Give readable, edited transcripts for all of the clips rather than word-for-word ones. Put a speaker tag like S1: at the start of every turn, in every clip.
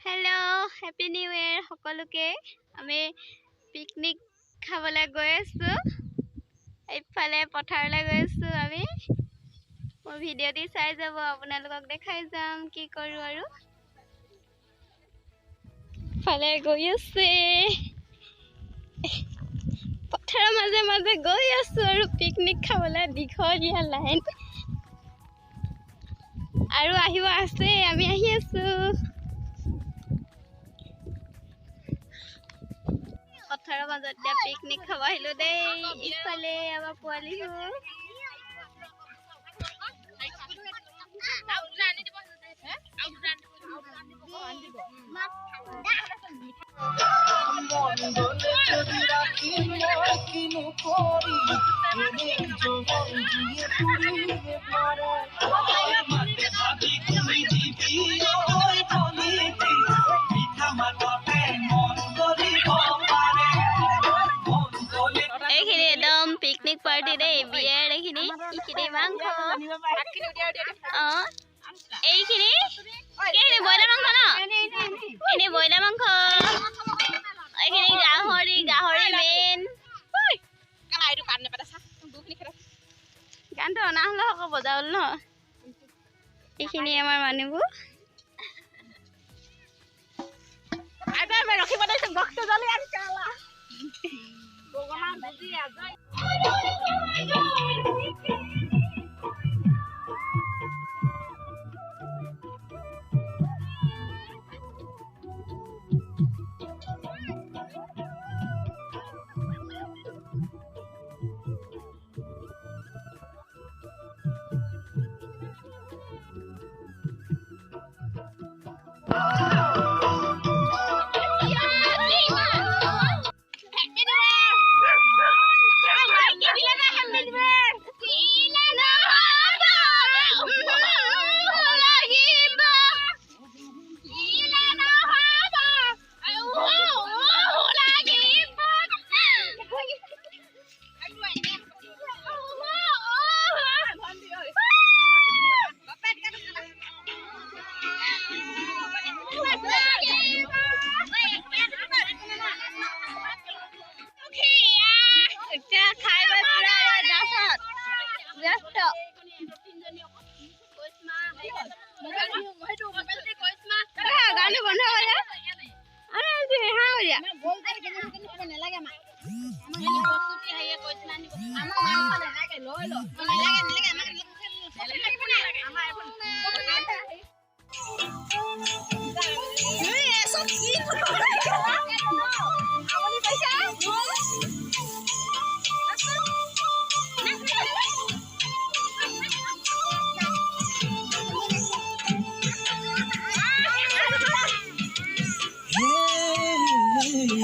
S1: hello happy new year সকলোকে আমি picnic খাবলৈ গৈ আছো এইফালে পথাৰলৈ গৈ আছো আমি মোৰ ভিডিও দি চাই যাব আপোনালোকক দেখাই যাম কি কৰো আৰু ফালে গৈ আছে পথাৰৰ মাজে মাজে গৈ আছো আৰু পিকনিক খাবলৈ দীঘলীয়া লাইন আৰু আহিব আছে আমি আহি আছো पत्थर मजत दिया पिकनिक खावा हिलो दे इफाले आबा पोवाली हो पिकनिक पार्टी दे बियर एखिनि इखिनि मांख एखिनि केनि बयला मांख न एनि बयला मांख एखिनि गाहरि मेन काला आइरु कान ने पता सा दुखनि खेरा गान तो ना हला हक बजावल न एखिनि আমাৰ मानुबु आबे मे रखि बदैसे बक्स जले आन काला भगवान बुझी आ जाय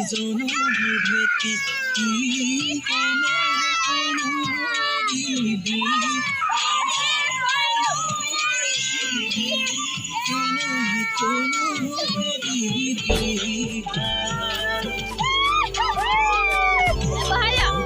S1: Zono